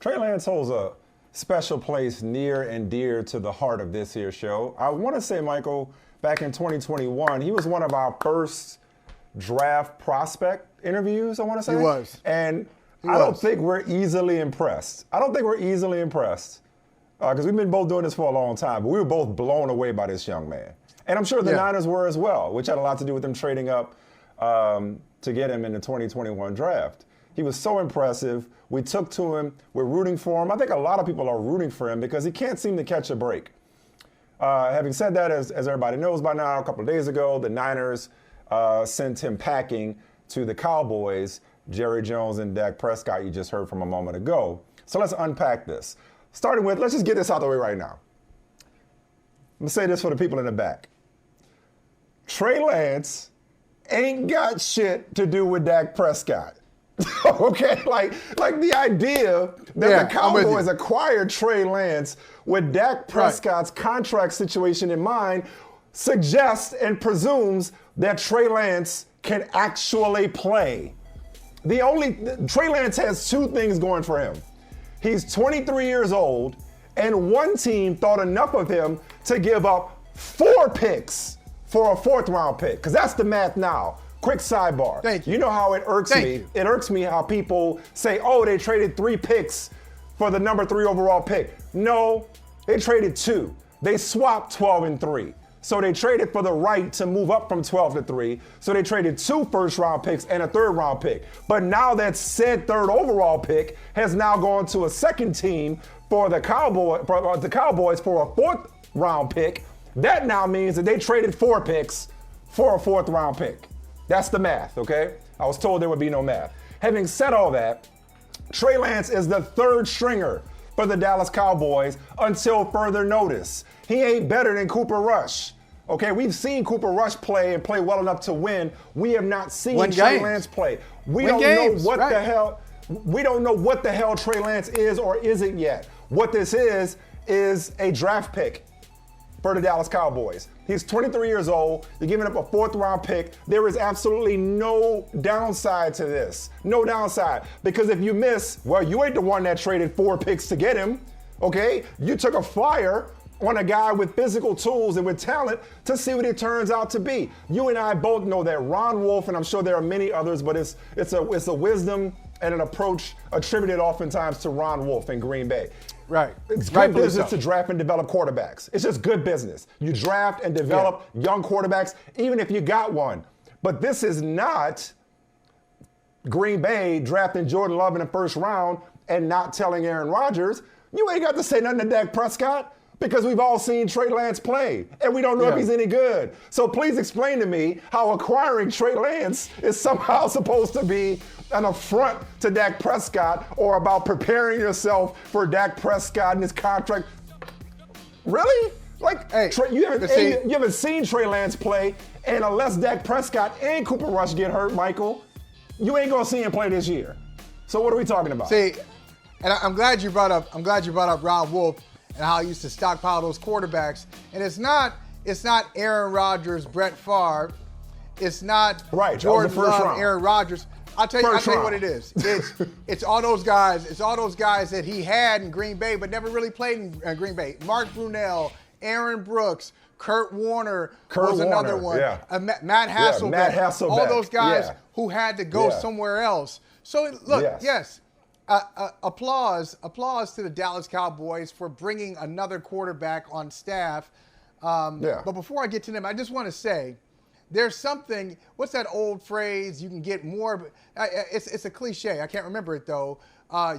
Trey Lance holds a special place near and dear to the heart of this here show. I want to say, Michael, back in 2021, he was one of our first draft prospect interviews, I want to say. He was. And I don't think we're easily impressed. Because we've been both doing this for a long time, but we were both blown away by this young man. And I'm sure the Niners were as well, which had a lot to do with them trading up to get him in the 2021 draft. He was so impressive. We took to him. We're rooting for him. I think a lot of people are rooting for him because he can't seem to catch a break. Having said that, as everybody knows by now, a couple of days ago, the Niners sent him packing to the Cowboys. Jerry Jones and Dak Prescott, you just heard from a moment ago. So let's unpack this. Starting with, let's just get this out of the way right now. I'm going to say this for the people in the back. Trey Lance ain't got shit to do with Dak Prescott. Okay? Like the idea that the Cowboys acquired Trey Lance with Dak Prescott's contract situation in mind suggests and presumes that Trey Lance can actually play. Trey Lance has two things going for him. He's 23 years old, and one team thought enough of him to give up 4 picks for a 4th-round pick, because that's the math now. Quick sidebar. Thank you. You know how it irks me? It irks me how people say, oh, they traded 3 picks for the number 3 overall pick. No, they traded 2. They swapped 12 and 3. So they traded for the right to move up from 12 to 3. So they traded 2 first-round picks and a 3rd-round pick. But now that said 3rd overall pick has now gone to a second team for the Cowboys for a 4th-round pick. That now means that they traded 4 picks for a 4th-round pick. That's the math, okay? I was told there would be no math. Having said all that, Trey Lance is the 3rd stringer for the Dallas Cowboys until further notice. He ain't better than Cooper Rush. Okay, we've seen Cooper Rush play and play well enough to win. We have not seen Trey Lance play. We don't know what the hell Trey Lance is or isn't yet. What this is a draft pick for the Dallas Cowboys. He's 23 years old. You're giving up a 4th-round pick. There is absolutely no downside to this. No downside. Because if you miss, well, you ain't the one that traded 4 picks to get him. Okay? You took a flyer on a guy with physical tools and with talent to see what it turns out to be. You and I both know that Ron Wolf, and I'm sure there are many others, but it's a wisdom and an approach attributed oftentimes to Ron Wolf in Green Bay. Right. It's good business to draft and develop quarterbacks. It's just good business. You draft and develop young quarterbacks, even if you got one. But this is not Green Bay drafting Jordan Love in the 1st round and not telling Aaron Rodgers, you ain't got to say nothing to Dak Prescott, because we've all seen Trey Lance play, and we don't know if he's any good. So please explain to me how acquiring Trey Lance is somehow supposed to be an affront to Dak Prescott or about preparing yourself for Dak Prescott and his contract. Really? Like, hey, you haven't seen Trey Lance play, and unless Dak Prescott and Cooper Rush get hurt, Michael, you ain't gonna see him play this year. So what are we talking about? See, and I'm glad you brought up Ron Wolf and how he used to stockpile those quarterbacks. And it's not Aaron Rodgers, Brett Favre. It's not Jordan Love, Aaron Rodgers. I'll tell you what it is. It's all those guys. It's all those guys that he had in Green Bay but never really played in Green Bay. Mark Brunell, Aaron Brooks, Kurt Warner was another one. Yeah. Matt Hasselbeck. All those guys who had to go somewhere else. So look, applause to the Dallas Cowboys for bringing another quarterback on staff. But before I get to them, I just want to say there's something. What's that old phrase? You can get more. It's a cliche. I can't remember it though.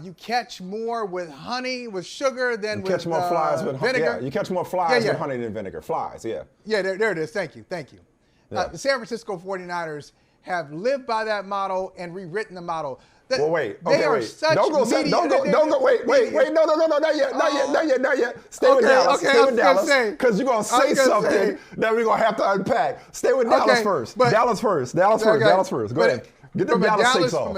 You catch more with honey, with sugar than with catch more flies with vinegar. Yeah, you catch more flies with honey than vinegar. Flies, yeah. Yeah, there it is. Thank you. Yeah. The San Francisco 49ers have lived by that motto and rewritten the motto. Well, wait. Don't go. Wait. No, not yet. Stay with Dallas. Stay with Dallas. Because you're gonna say something that we're gonna have to unpack. Stay with Dallas first. Dallas first. Go ahead. Get the Dallas takes off. From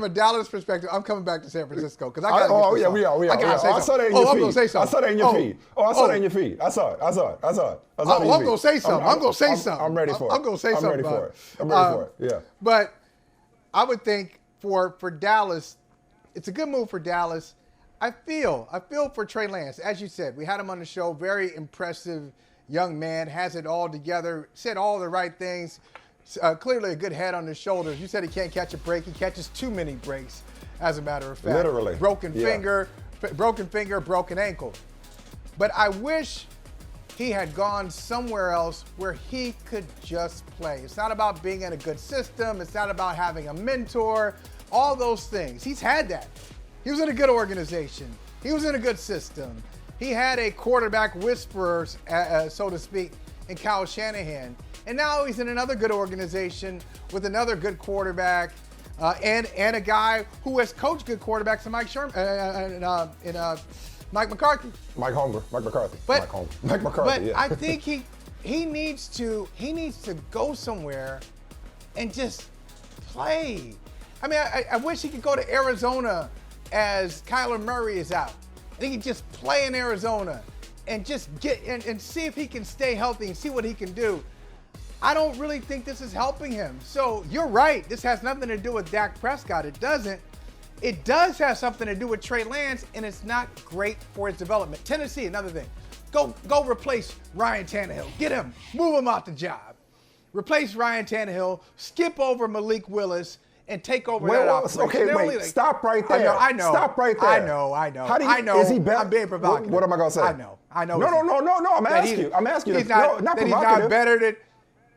a Dallas perspective, I'm coming back to San Francisco because I got. We are. I saw that in your feed. I'm gonna say something. I saw that in your feed. I saw that in your feed. I saw it. I'm gonna say something. I'm ready for it. I'm gonna say something. I'm ready for it. Yeah. But I would think for Dallas, it's a good move for Dallas I feel for Trey Lance. As you said, we had him on the show. Very impressive young man, has it all together, said all the right things. Clearly a good head on his shoulders. You said he can't catch a break. He catches too many breaks, as a matter of fact. Literally. Broken finger, broken ankle. But I wish he had gone somewhere else where he could just play. It's not about being in a good system. It's not about having a mentor. All those things. He's had that. He was in a good organization. He was in a good system. He had a quarterback whisperer, so to speak, in Kyle Shanahan. And now he's in another good organization with another good quarterback and a guy who has coached good quarterbacks in Mike McCarthy. Mike McCarthy. But yeah. I think he needs to go somewhere and just play. I mean, I wish he could go to Arizona as Kyler Murray is out. And he could just play in Arizona and just get and see if he can stay healthy and see what he can do. I don't really think this is helping him. So you're right. This has nothing to do with Dak Prescott. It doesn't. It does have something to do with Trey Lance, and it's not great for his development. Tennessee, another thing. Go replace Ryan Tannehill. Get him. Move him off the job. Replace Ryan Tannehill. Skip over Malik Willis and take over that operation. Okay, wait. Stop right there. I know. Stop right there. I know. I know. Is he better? I'm being provocative. What am I going to say? I know. No. I'm asking you. He's not better than.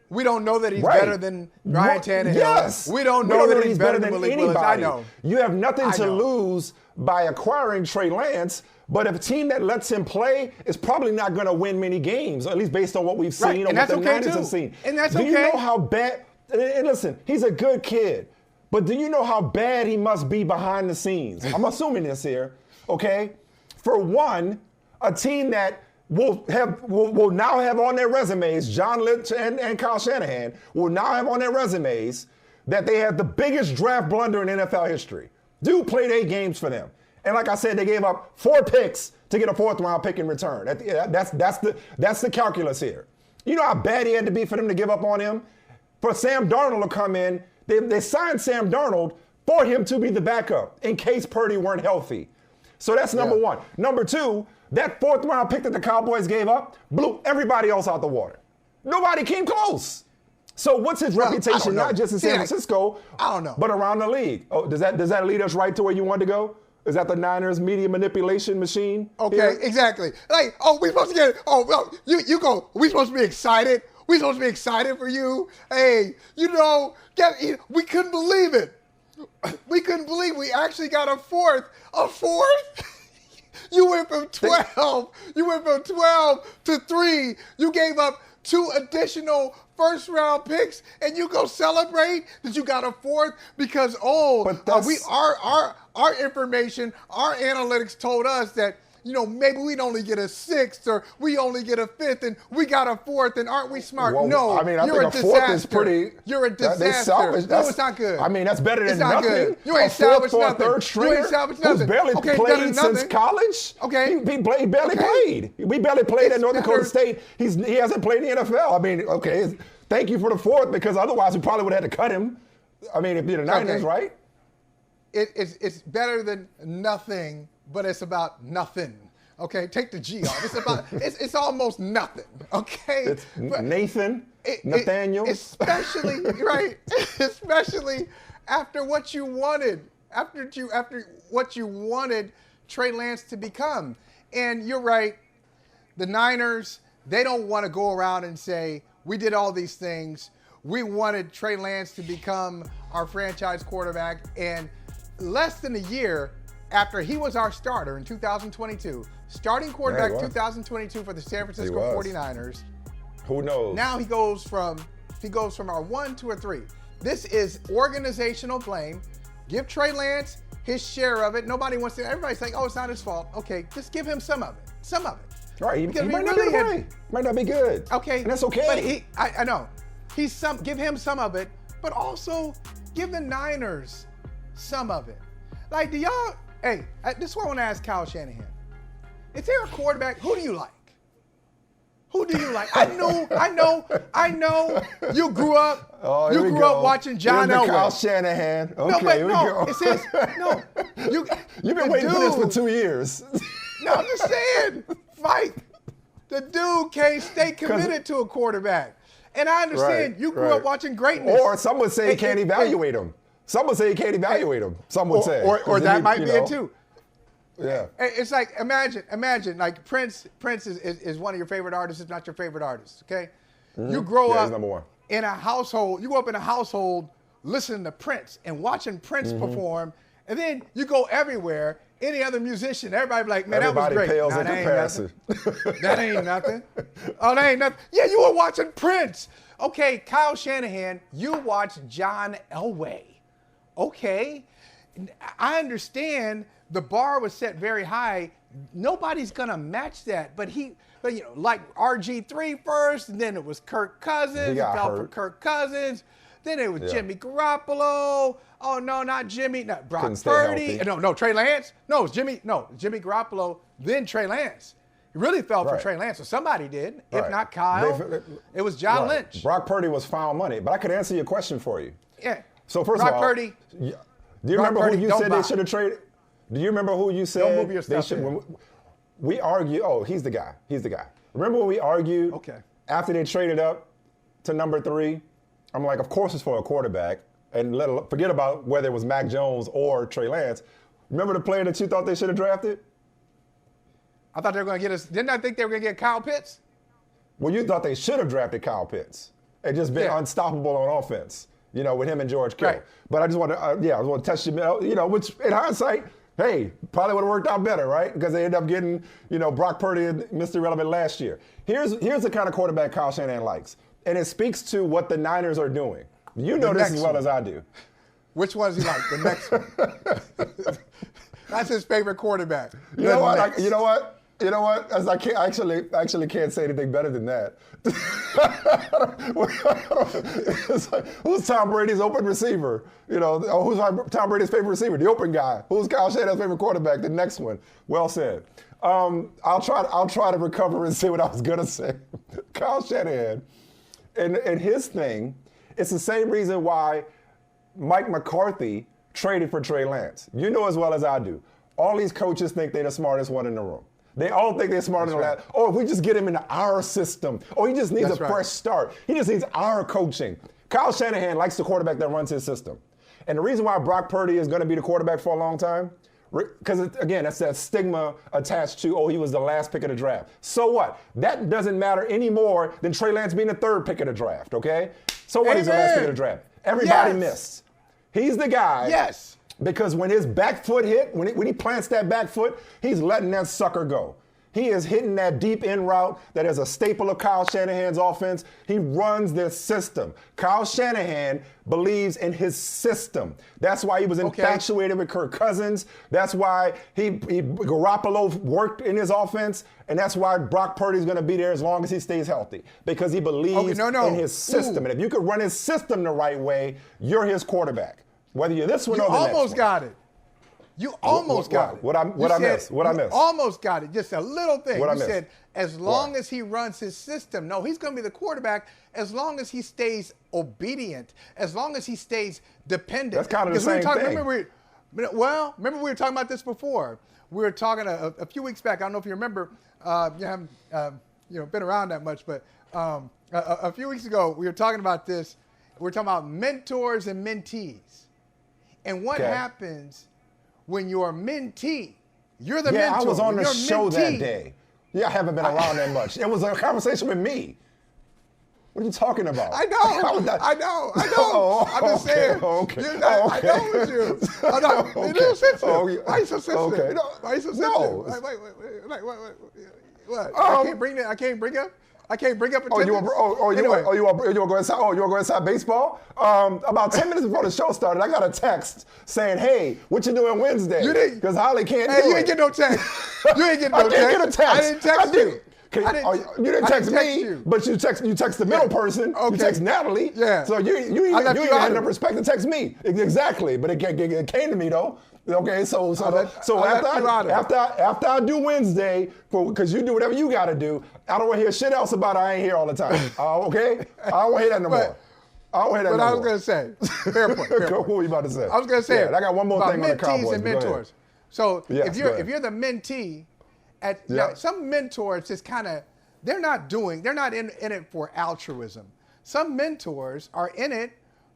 We don't know that he's better than Ryan Tannehill. Yes. We don't know that he's better than Malik Willis. I know. You have nothing to lose by acquiring Trey Lance, but if a team that lets him play is probably not going to win many games, at least based on what we've seen or what the Niners have seen. And that's okay. Do you know how bad – and listen, he's a good kid, but do you know how bad he must be behind the scenes? I'm assuming this here, okay? For one, a team that – will now have on their resumes, John Lynch and Kyle Shanahan will now have on their resumes that they had the biggest draft blunder in NFL history. Dude played 8 games for them. And like I said, they gave up 4 picks to get a 4th round pick in return. That's the calculus here. You know how bad he had to be for them to give up on him? For Sam Darnold to come in, they signed Sam Darnold for him to be the backup in case Purdy weren't healthy. So that's number one. Number 2, that 4th round pick that the Cowboys gave up blew everybody else out the water. Nobody came close. So what's his reputation, not just in San Francisco, but around the league? Oh, does that lead us right to where you want to go? Is that the Niners media manipulation machine? Okay, here? Exactly. Like, we supposed to get, you go, we supposed to be excited? We supposed to be excited for you? Hey, we couldn't believe it. We couldn't believe we actually got a fourth. A fourth? You went from 12 to 3. You gave up 2 additional first-round picks, and you go celebrate that you got a 4th because our information, our analytics told us that maybe we'd only get a 6th or we only get a 5th and we got a 4th, and aren't we smart? Well, no, I mean, I you're think a a disaster. 4th is pretty. You're a disaster. No, it's not good. I mean, that's better than it's not nothing. Good. You ain't salvaged nothing. For a 3rd stringer you ain't salvaged nothing. Who's barely played since college. Okay. He barely played. We barely played at North Dakota State. He hasn't played in the NFL. I mean, okay, thank you for the 4th because otherwise we probably would have had to cut him. I mean, if you're the Niners, right? It's better than nothing, but it's about nothing. Okay, take the G off. It's about it's almost nothing. Okay, it's Nathaniel. Especially right, especially after what you wanted, after what you wanted Trey Lance to become. And you're right, the Niners, they don't want to go around and say we did all these things. We wanted Trey Lance to become our franchise quarterback, and less than a year after he was our starter in 2022, starting quarterback 2022 for the San Francisco 49ers. Who knows? Now he goes from our 1 to a 3. This is organizational blame. Give Trey Lance his share of it. Nobody wants to. Everybody's like, oh, it's not his fault. Okay, just give him some of it. Some of it. Right. He might not be good. Might not be good. Okay. And that's okay. But I know. Give him some of it, but also give the Niners some of it. Like, this is what I want to ask Kyle Shanahan. Is there a quarterback? Who do you like? Who do you like? I know. You grew up. Oh, you grew up watching John Elway. Kyle Shanahan. Okay, no, but here we no. go. It says no. You've been waiting for this for 2 years. No, I'm just saying, Mike. The dude can't stay committed to a quarterback. And I understand you grew up watching greatness. Or some would say he can't evaluate him. Some would say he can't evaluate him. Some would say. Or that might be it too. Yeah. It's like, imagine, like Prince is one of your favorite artists, if not your favorite artist, okay? Mm-hmm. You grow he's up number one. in a household, listening to Prince and watching Prince perform, and then you go everywhere. Any other musician, everybody be like, man, everybody that was great. Pales in comparison. That ain't nothing. Oh, that ain't nothing. Yeah, you were watching Prince. Okay, Kyle Shanahan, you watched John Elway. Okay, I understand the bar was set very high. Nobody's gonna match that, but like RG3 first, and then it was Kirk Cousins. He got fell hurt. for Kirk Cousins. Then it was Jimmy Garoppolo. Oh no, not Jimmy. No, Brock Purdy. No, Trey Lance. No, it was Jimmy. No, Jimmy Garoppolo. Then Trey Lance. He really fell for Trey Lance, so somebody did. If not Kyle, it was John Lynch. Brock Purdy was found money, but I could answer your question for you. Yeah. So first Brock of all, Purdy. do you remember who you said they should have traded? Do you remember who you said Don't move your stuff they should? in. When we argue. Oh, he's the guy. He's the guy. Remember when we argued? Okay. After they traded up to number 3, I'm like, of course it's for a quarterback, and forget about whether it was Mac Jones or Trey Lance. Remember the player that you thought they should have drafted? I thought they were going to get us. Didn't I think they were going to get Kyle Pitts? Well, you thought they should have drafted Kyle Pitts and just been unstoppable on offense, with him and George Kittle. Right. But I just want to, I want to test you, which in hindsight, hey, probably would have worked out better, right? Because they ended up getting, Brock Purdy and Mr. Irrelevant last year. Here's the kind of quarterback Kyle Shanahan likes, and it speaks to what the Niners are doing. You know this as well as I do. Which one does he like? The next one. That's his favorite quarterback. You know what? As I can't actually can't say anything better than that. It's like, who's Tom Brady's open receiver? Who's Tom Brady's favorite receiver? The open guy. Who's Kyle Shanahan's favorite quarterback? The next one. Well said. I'll try to recover and say what I was gonna say. Kyle Shanahan, and his thing, it's the same reason why Mike McCarthy traded for Trey Lance. You know as well as I do. All these coaches think they're the smartest one in the room. They all think they're smarter than that. Oh, if we just get him into our system. Oh, he just needs a fresh start. He just needs our coaching. Kyle Shanahan likes the quarterback that runs his system. And the reason why Brock Purdy is going to be the quarterback for a long time, because, again, that's that stigma attached to, he was the last pick of the draft. So what? That doesn't matter any more than Trey Lance being the 3rd pick of the draft, okay? So what? He's the last pick of the draft. Everybody missed. He's the guy. Yes. Because when his back foot hit, when he plants that back foot, he's letting that sucker go. He is hitting that deep end route that is a staple of Kyle Shanahan's offense. He runs this system. Kyle Shanahan believes in his system. That's why he was infatuated with Kirk Cousins. That's why Garoppolo worked in his offense. And that's why Brock Purdy's going to be there as long as he stays healthy. Because he believes in his system. And if you could run his system the right way, you're his quarterback. Whether you're this one or the next one. You almost got it. You almost got it. What I missed? What I missed? Almost got it. Just a little thing. What I you missed? said, as long as he runs his system. No, he's going to be the quarterback as long as he stays obedient, as long as he stays dependent. That's kind of the same thing. Remember we were talking about this before. We were talking a few weeks back. I don't know if you remember. You haven't been around that much, but a few weeks ago we were talking about this. We were talking about mentors and mentees. And what happens when you're a mentee? You're the mentor. Yeah, I was on the show that day. Yeah, I haven't been around that much. It was a conversation with me. What are you talking about? I know. I'm just saying. Okay. I know it was you. I know. You're a little sensitive. Why are you so sensitive? Okay. Why are you so sensitive? No. Wait. What? I can't bring up attendance. You want to go inside baseball? About 10 minutes before the show started, I got a text saying, "Hey, what you doing Wednesday?" You didn't. Because Holly can't do it. You ain't get no text. You ain't get no text. I can't get a text. I didn't text you. You didn't text me, but you text the middle person. Okay. You text Natalie. Yeah. So you even had enough respect to text me. Exactly. But it came to me though. Okay, so after I do Wednesday, because you do whatever you got to do, I don't want to hear shit else about it. I ain't here all the time. Okay? I don't want to hear that no more. I don't want to hear that no more. But I was going to say, fair point. What were you about to say? I was going to say, I got one more thing on the Cowboys. Mentees and mentors. So yes, if you're the mentee, now, some mentors just kind of, they're not in it for altruism. Some mentors are in it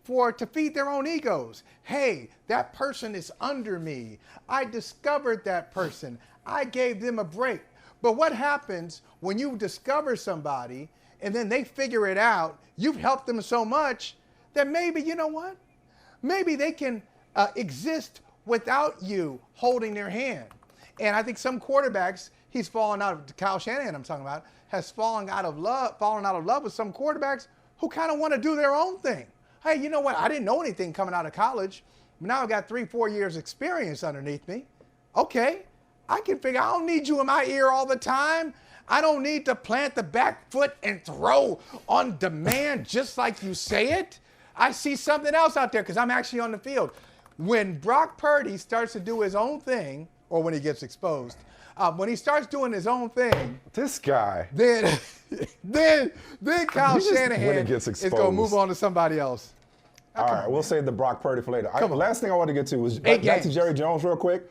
to feed their own egos. Hey, that person is under me. I discovered that person. I gave them a break. But what happens when you discover somebody and then they figure it out, you've helped them so much that maybe, you know what? Maybe they can exist without you holding their hand. And I think some quarterbacks, he's fallen out of, Kyle Shanahan I'm talking about, has fallen out of love with some quarterbacks who kind of want to do their own thing. Hey, you know what? I didn't know anything coming out of college. Now I've got 3-4 years experience underneath me. Okay, I can figure, I don't need you in my ear all the time. I don't need to plant the back foot and throw on demand just like you say it. I see something else out there because I'm actually on the field. When Brock Purdy starts to do his own thing, or when he gets exposed, when he starts doing his own thing, this guy, then Kyle Shanahan is going to move on to somebody else. All right, we'll save the Brock Purdy for later. The last thing I want to get to was 8 back to games. Jerry Jones real quick.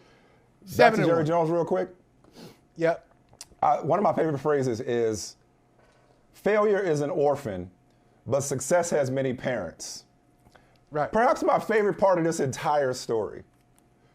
7-1. Yep. One of my favorite phrases is, failure is an orphan, but success has many parents. Right. Perhaps my favorite part of this entire story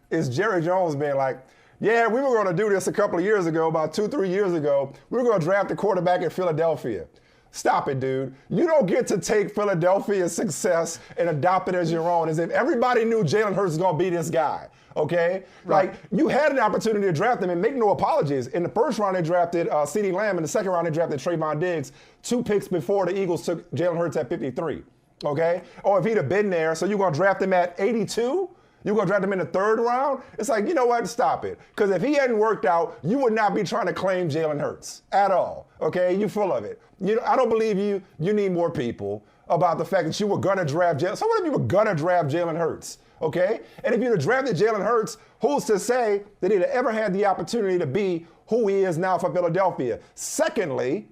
is Jerry Jones being like, yeah, we were going to do this a couple of years ago, about 2-3 years ago. We were going to draft a quarterback in Philadelphia. Stop it, dude. You don't get to take Philadelphia's success and adopt it as your own, as if everybody knew Jalen Hurts was going to be this guy, okay? Right. Like, you had an opportunity to draft him, and make no apologies. In the first round, they drafted CeeDee Lamb. In the second round, they drafted Trayvon Diggs, 2 picks before the Eagles took Jalen Hurts at 53, okay? Or if he'd have been there, so you're going to draft him at 82? You're going to draft him in the 3rd round? It's like, you know what? Stop it. Because if he hadn't worked out, you would not be trying to claim Jalen Hurts at all. Okay? You're full of it. I don't believe you. You need more people about the fact that you were going to draft Jalen. So what if you were going to draft Jalen Hurts? Okay? And if you'd have drafted Jalen Hurts, who's to say that he'd have ever had the opportunity to be who he is now for Philadelphia? Secondly,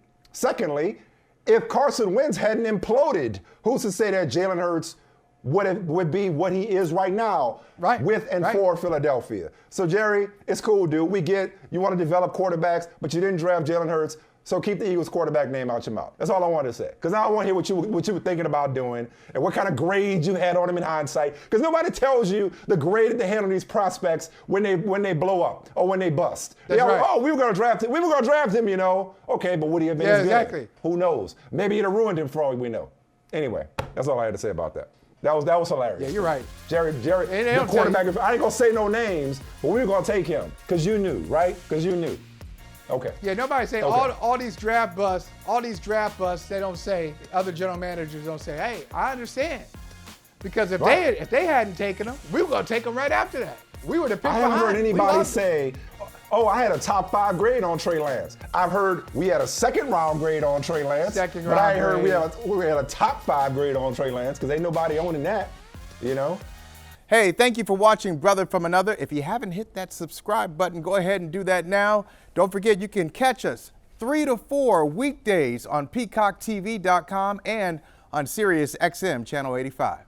if Carson Wentz hadn't imploded, who's to say that Jalen Hurts would be what he is right now with and for Philadelphia. So, Jerry, it's cool, dude. We get you want to develop quarterbacks, but you didn't draft Jalen Hurts, so keep the Eagles quarterback name out your mouth. That's all I wanted to say. Because I want to hear what you were thinking about doing and what kind of grades you had on him in hindsight. Because nobody tells you the grade that they had on these prospects when they blow up or when they bust. That's right. Oh, we were going to draft him. We were going to draft him, you know. Okay, but would he have been as good? Exactly. Who knows? Maybe he'd have ruined him for all we know. Anyway, that's all I had to say about that. That was hilarious. Yeah, you're right. Jerry, the quarterback, I ain't going to say no names, but we were going to take him because you knew, right? Because you knew. Okay. Yeah, nobody say all these draft busts, they don't say, other general managers don't say, hey, I understand. Because if they hadn't taken him, we were going to take him right after that. We would have picked behind. I haven't heard anybody say, oh, I had a top 5 grade on Trey Lance. I've heard we had a 2nd round grade on Trey Lance. But I ain't heard we had a top 5 grade on Trey Lance because ain't nobody owning that, you know? Hey, thank you for watching Brother from Another. If you haven't hit that subscribe button, go ahead and do that now. Don't forget you can catch us 3 to 4 weekdays on PeacockTV.com and on Sirius XM Channel 85.